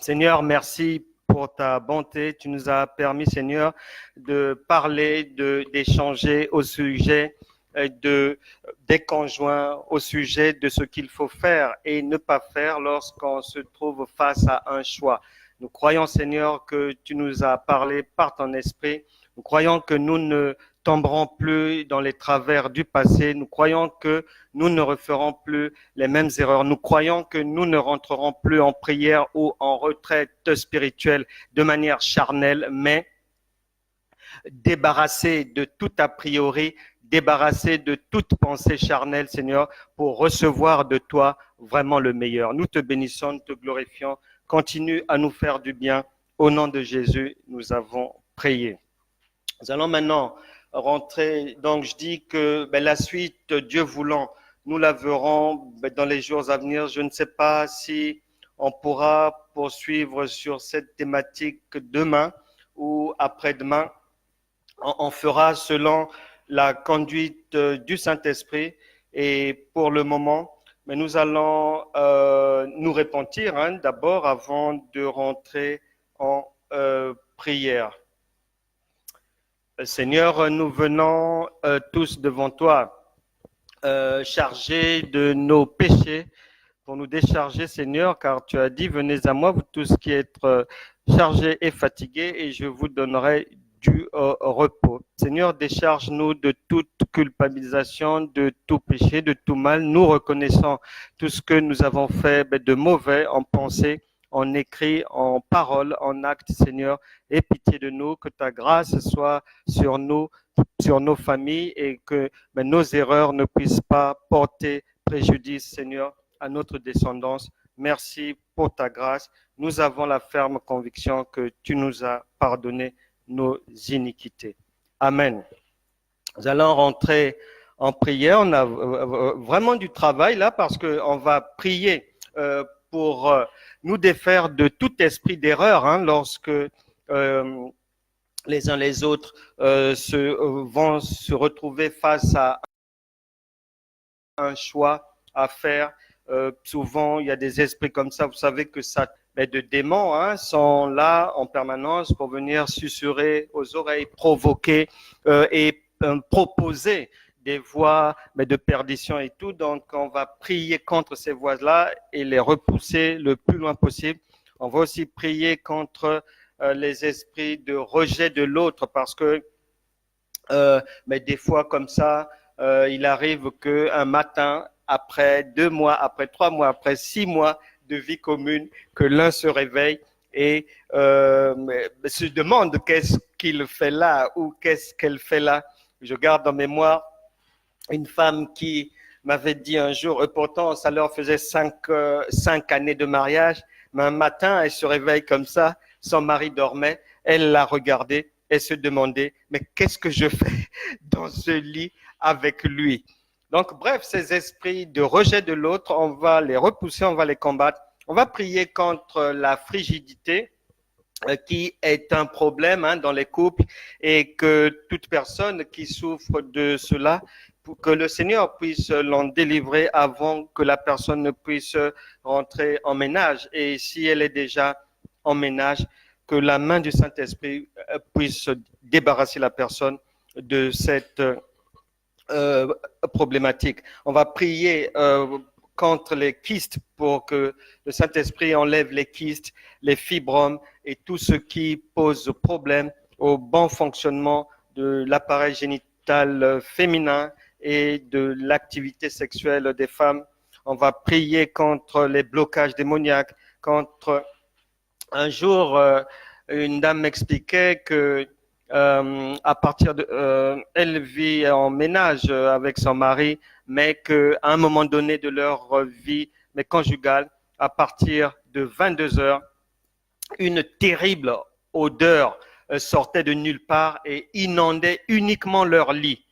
Seigneur, merci pour ta bonté. Tu nous as permis, Seigneur, de parler, d'échanger au sujet des conjoints, au sujet de ce qu'il faut faire et ne pas faire lorsqu'on se trouve face à un choix. Nous croyons, Seigneur, que tu nous as parlé par ton esprit. Nous croyons que nous ne tomberons plus dans les travers du passé. Nous croyons que nous ne referons plus les mêmes erreurs. Nous croyons que nous ne rentrerons plus en prière ou en retraite spirituelle de manière charnelle, mais débarrassés de tout a priori, débarrassés de toute pensée charnelle, Seigneur, pour recevoir de toi vraiment le meilleur. Nous te bénissons, nous te glorifions. Continue à nous faire du bien. Au nom de Jésus, nous avons prié. Nous allons maintenant rentrer. Donc, je dis que la suite, Dieu voulant, nous la verrons dans les jours à venir. Je ne sais pas si on pourra poursuivre sur cette thématique demain ou après-demain. On fera selon la conduite du Saint-Esprit et pour le moment, mais nous allons nous repentir d'abord avant de rentrer en prière. Seigneur, nous venons tous devant toi, chargés de nos péchés, pour nous décharger, Seigneur, car tu as dit, venez à moi, vous tous qui êtes chargés et fatigués, et je vous donnerai du repos. Seigneur, décharge-nous de toute culpabilisation, de tout péché, de tout mal. Nous reconnaissons tout ce que nous avons fait de mauvais en pensée, en écrit, en parole, en acte, Seigneur. Aie pitié de nous, que ta grâce soit sur nous, sur nos familles et que nos erreurs ne puissent pas porter préjudice, Seigneur, à notre descendance. Merci pour ta grâce. Nous avons la ferme conviction que tu nous as pardonné nos iniquités. Amen. Nous allons rentrer en prière. On a vraiment du travail là parce qu'on va prier pour nous défaire de tout esprit d'erreur lorsque les uns les autres vont se retrouver face à un choix à faire. Souvent, il y a des esprits comme ça, vous savez que ça, de démons sont là en permanence pour venir susurrer aux oreilles, provoquer et proposer des voies de perdition et tout. Donc, on va prier contre ces voies-là et les repousser le plus loin possible. On va aussi prier contre les esprits de rejet de l'autre parce que mais des fois comme ça, il arrive qu'un matin, après 2 mois, après 3 mois, après 6 mois de vie commune, que l'un se réveille et se demande qu'est-ce qu'il fait là ou qu'est-ce qu'elle fait là. Je garde en mémoire une femme qui m'avait dit un jour, pourtant ça leur faisait 5 années de mariage, mais un matin elle se réveille comme ça, son mari dormait, elle l'a regardé, elle se demandait, mais qu'est-ce que je fais dans ce lit avec lui? Donc bref, ces esprits de rejet de l'autre, on va les repousser, on va les combattre, on va prier contre la frigidité, qui est un problème dans les couples et que toute personne qui souffre de cela, pour que le Seigneur puisse l'en délivrer avant que la personne ne puisse rentrer en ménage. Et si elle est déjà en ménage, que la main du Saint-Esprit puisse débarrasser la personne de cette euh, problématique. On va prier contre les kystes pour que le Saint-Esprit enlève les kystes, les fibromes et tout ce qui pose problème au bon fonctionnement de l'appareil génital féminin et de l'activité sexuelle des femmes. On va prier contre les blocages démoniaques, contre un jour, une dame m'expliquait que à partir de, elle vit en ménage avec son mari, mais qu'à un moment donné de leur vie, mais conjugale, à partir de 22 heures, une terrible odeur sortait de nulle part et inondait uniquement leur lit,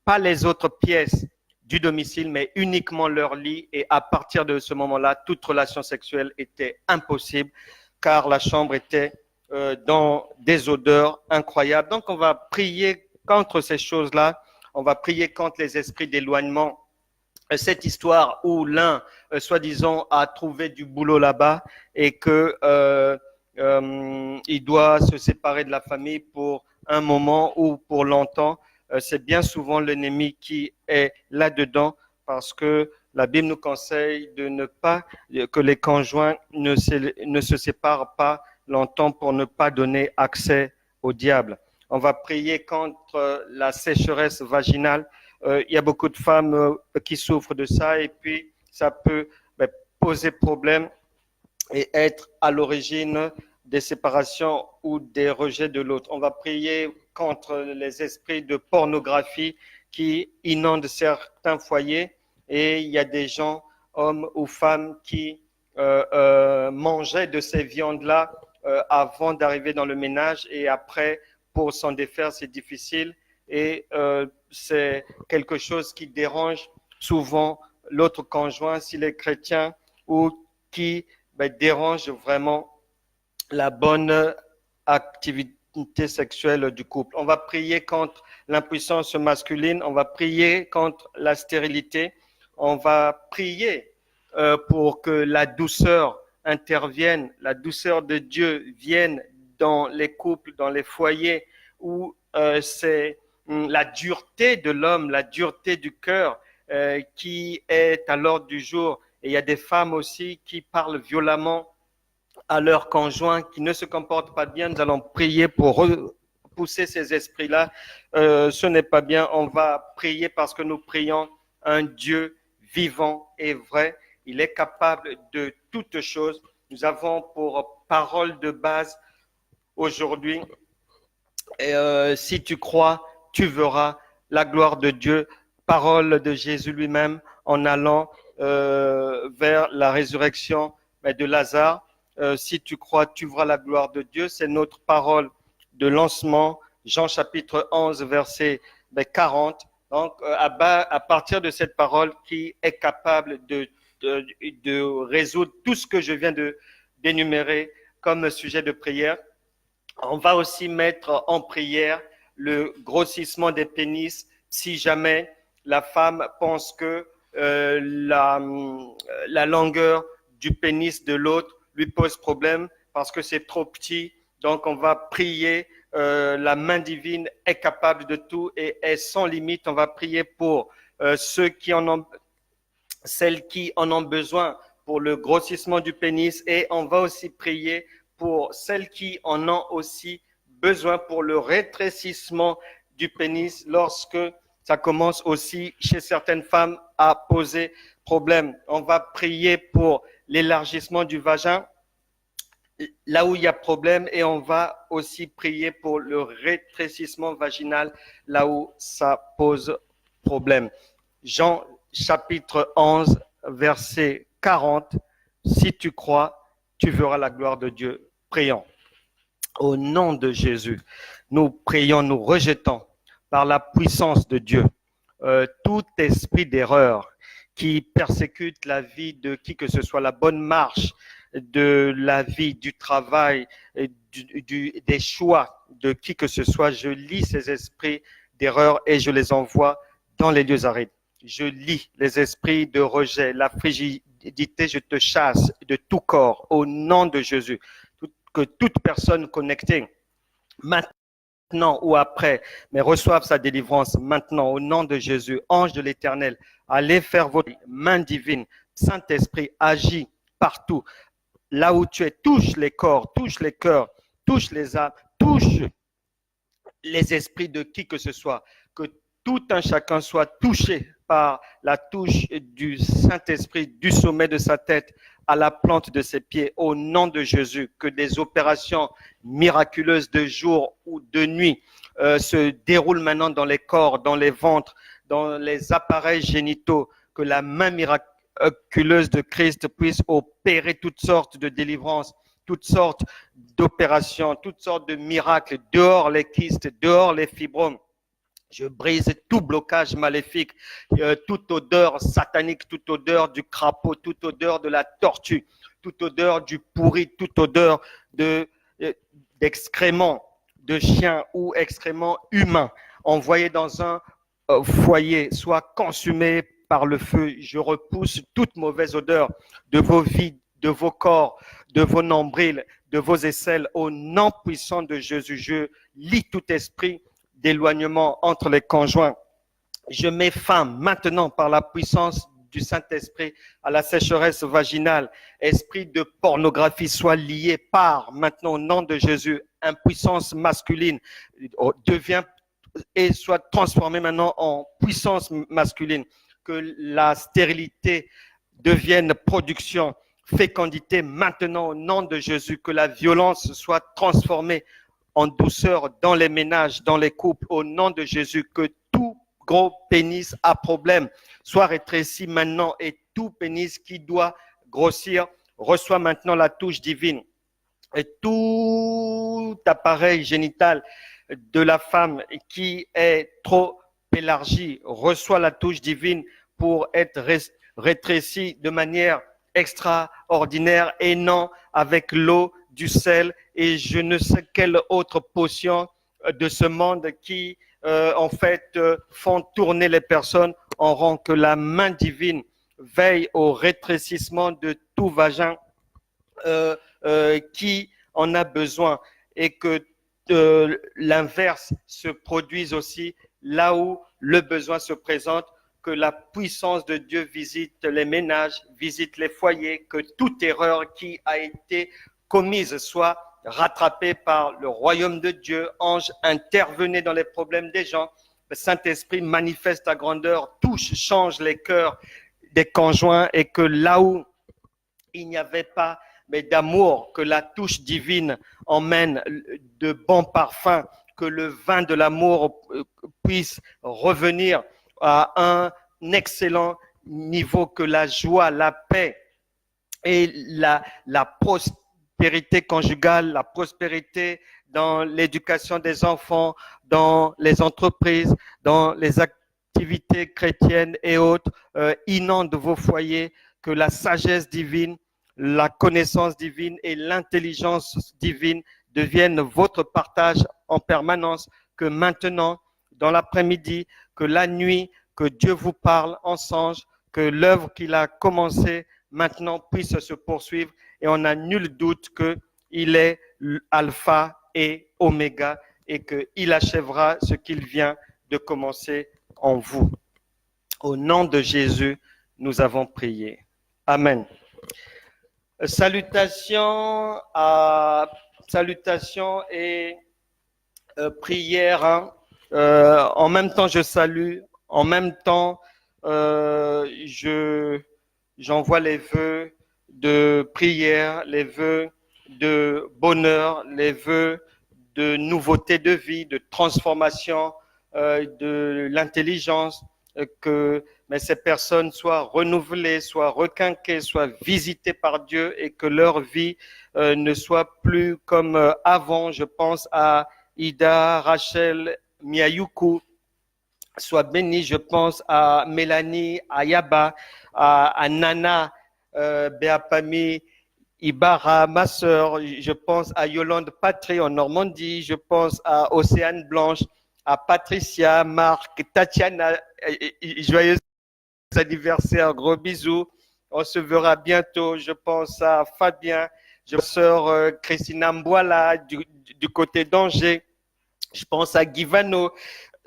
pas les autres pièces du domicile, mais uniquement leur lit. Et à partir de ce moment-là, toute relation sexuelle était impossible car la chambre était dans des odeurs incroyables. Donc, on va prier contre ces choses-là. On va prier contre les esprits d'éloignement. Cette histoire où l'un, soi-disant, a trouvé du boulot là-bas et que il doit se séparer de la famille pour un moment ou pour longtemps. C'est bien souvent l'ennemi qui est là-dedans parce que la Bible nous conseille de ne pas, que les conjoints ne se séparent pas longtemps pour ne pas donner accès au diable. On va prier contre la sécheresse vaginale. Il y a beaucoup de femmes qui souffrent de ça et puis ça peut poser problème et être à l'origine des séparations ou des rejets de l'autre. On va prier contre les esprits de pornographie qui inondent certains foyers et il y a des gens, hommes ou femmes, qui mangeaient de ces viandes-là avant d'arriver dans le ménage et après, pour s'en défaire, c'est difficile et c'est quelque chose qui dérange souvent l'autre conjoint s'il est chrétien ou qui dérange vraiment la bonne activité sexuelle du couple. On va prier contre l'impuissance masculine, on va prier contre la stérilité, on va prier pour que la douceur intervienne, la douceur de Dieu vienne dans les couples, dans les foyers où c'est la dureté de l'homme, la dureté du cœur qui est à l'ordre du jour. Et il y a des femmes aussi qui parlent violemment à leur conjoint, qui ne se comportent pas bien. Nous allons prier pour repousser ces esprits-là. Ce n'est pas bien. On va prier parce que nous prions un Dieu vivant et vrai. Il est capable de toutes choses. Nous avons pour parole de base aujourd'hui, si tu crois, tu verras la gloire de Dieu. Parole de Jésus lui-même en allant vers la résurrection de Lazare. Si tu crois, tu verras la gloire de Dieu. C'est notre parole de lancement, Jean chapitre 11, verset 40. Donc, à partir de cette parole qui est capable de résoudre tout ce que je viens d'énumérer comme sujet de prière, On va aussi mettre en prière le grossissement des pénis si jamais la femme pense que la longueur du pénis de l'autre lui pose problème parce que c'est trop petit. Donc on va prier. La main divine est capable de tout et est sans limite. On va prier pour ceux qui en ont, celles qui en ont besoin pour le grossissement du pénis et on va aussi prier pour celles qui en ont aussi besoin pour le rétrécissement du pénis lorsque ça commence aussi chez certaines femmes à poser problème. On va prier pour l'élargissement du vagin là où il y a problème et on va aussi prier pour le rétrécissement vaginal là où ça pose problème. Jean chapitre 11, verset 40. Si tu crois, tu verras la gloire de Dieu. Prions. Au nom de Jésus, nous prions, nous rejetons par la puissance de Dieu tout esprit d'erreur qui persécute la vie de qui que ce soit, la bonne marche de la vie, du travail, des choix de qui que ce soit. Je lis ces esprits d'erreur et je les envoie dans les lieux arides. Je lis les esprits de rejet, la frigidité, je te chasse de tout corps au nom de Jésus. Que toute personne connectée maintenant ou après, mais reçoive sa délivrance maintenant au nom de Jésus. Ange de l'Éternel, allez faire votre main divine. Saint-Esprit, agis partout. Là où tu es, touche les corps, touche les cœurs, touche les âmes, touche les esprits de qui que ce soit. Que tout un chacun soit touché par la touche du Saint-Esprit du sommet de sa tête à la plante de ses pieds, au nom de Jésus, que des opérations miraculeuses de jour ou de nuit se déroulent maintenant dans les corps, dans les ventres, dans les appareils génitaux, que la main miraculeuse de Christ puisse opérer toutes sortes de délivrances, toutes sortes d'opérations, toutes sortes de miracles, dehors les kystes, dehors les fibromes. Je brise tout blocage maléfique, toute odeur satanique, toute odeur du crapaud, toute odeur de la tortue, toute odeur du pourri, toute odeur d'excréments de chiens ou excréments humains envoyés dans un foyer, soit consumés par le feu. Je repousse toute mauvaise odeur de vos vies, de vos corps, de vos nombrils, de vos aisselles. Au nom puissant de Jésus, je lis tout esprit d'éloignement entre les conjoints. Je mets fin maintenant par la puissance du Saint-Esprit à la sécheresse vaginale. Esprit de pornographie soit lié par maintenant au nom de Jésus. Impuissance masculine devient et soit transformée maintenant en puissance masculine. Que la stérilité devienne production, fécondité maintenant au nom de Jésus. Que la violence soit transformée en douceur dans les ménages, dans les couples, au nom de Jésus, que tout gros pénis à problème soit rétréci maintenant et tout pénis qui doit grossir reçoit maintenant la touche divine. Et tout appareil génital de la femme qui est trop élargi reçoit la touche divine pour être rétréci de manière extraordinaire et non avec l'eau, du sel et je ne sais quelle autre potion de ce monde qui en fait font tourner les personnes en rond. Que la main divine veille au rétrécissement de tout vagin qui en a besoin et que l'inverse se produise aussi là où le besoin se présente. Que la puissance de Dieu visite les ménages, visite les foyers, que toute erreur qui a été commise soit rattrapée par le royaume de Dieu. Ange, intervenez dans les problèmes des gens. Le Saint-Esprit manifeste ta grandeur, touche, change les cœurs des conjoints et que là où il n'y avait pas mais d'amour, que la touche divine emmène de bons parfums, que le vin de l'amour puisse revenir à un excellent niveau, que la joie, la paix et la prospérité conjugale, la prospérité dans l'éducation des enfants, dans les entreprises, dans les activités chrétiennes et autres, inondent vos foyers, que la sagesse divine, la connaissance divine et l'intelligence divine devienne votre partage en permanence, que maintenant, dans l'après-midi, que la nuit, que Dieu vous parle en songe, que l'œuvre qu'il a commencée maintenant puisse se poursuivre et on n'a nul doute qu'il est alpha et oméga et qu'il achèvera ce qu'il vient de commencer en vous. Au nom de Jésus, nous avons prié. Amen. Salutations et prières. Hein. En même temps, je salue. En même temps, j'envoie les vœux de prière, les vœux de bonheur, les vœux de nouveauté de vie, de transformation, de l'intelligence, que ces personnes soient renouvelées, soient requinquées, soient visitées par Dieu et que leur vie ne soit plus comme avant. Je pense à Ida, Rachel, Miyayuku, soit bénie. Je pense à Mélanie, à Yaba, à Nana, Béapami, Ibarra, ma sœur. Je pense à Yolande Patry en Normandie. Je pense à Océane Blanche, à Patricia, Marc, Tatiana. Joyeux anniversaire, gros bisous. On se verra bientôt. Je pense à Fabien, je pense à sœur Christina Mbouala du côté d'Angers. Je pense à Guivano.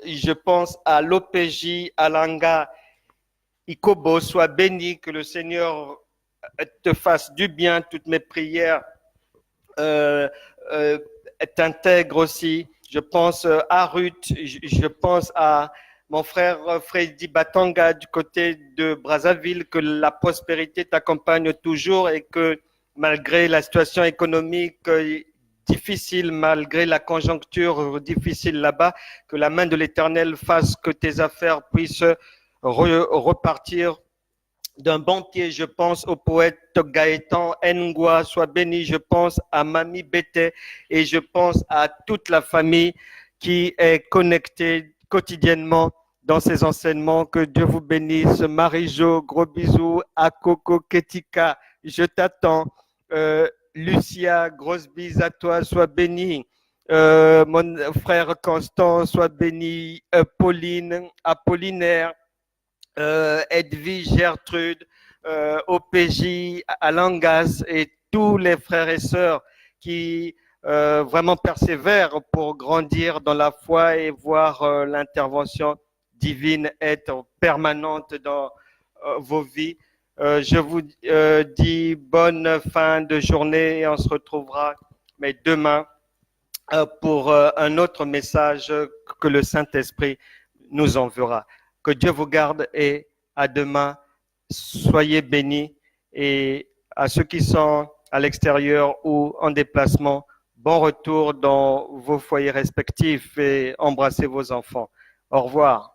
Je pense à l'OPJ, Alanga, Ikobo, sois béni, que le Seigneur te fasse du bien, toutes mes prières t'intègrent aussi. Je pense à Ruth, je pense à mon frère Freddy Batanga du côté de Brazzaville, que la prospérité t'accompagne toujours et que malgré la situation économique difficile, malgré la conjoncture difficile là-bas, que la main de l'Éternel fasse que tes affaires puissent repartir d'un bon pied. Je pense au poète Gaëtan Ngoa, sois béni. Je pense à Mami Bété et je pense à toute la famille qui est connectée quotidiennement dans ces enseignements. Que Dieu vous bénisse. Marie-Jo, gros bisous. À Coco Ketika, je t'attends. Lucia, grosse bise à toi, sois béni. Mon frère Constant, sois béni. Pauline, Apollinaire, Edwige, Gertrude, OPJ, Alangas et tous les frères et sœurs qui vraiment persévèrent pour grandir dans la foi et voir l'intervention divine être permanente dans vos vies. Je vous dis bonne fin de journée et on se retrouvera mais demain pour un autre message que le Saint-Esprit nous enverra. Que Dieu vous garde et à demain. Soyez bénis et à ceux qui sont à l'extérieur ou en déplacement, bon retour dans vos foyers respectifs et embrassez vos enfants. Au revoir.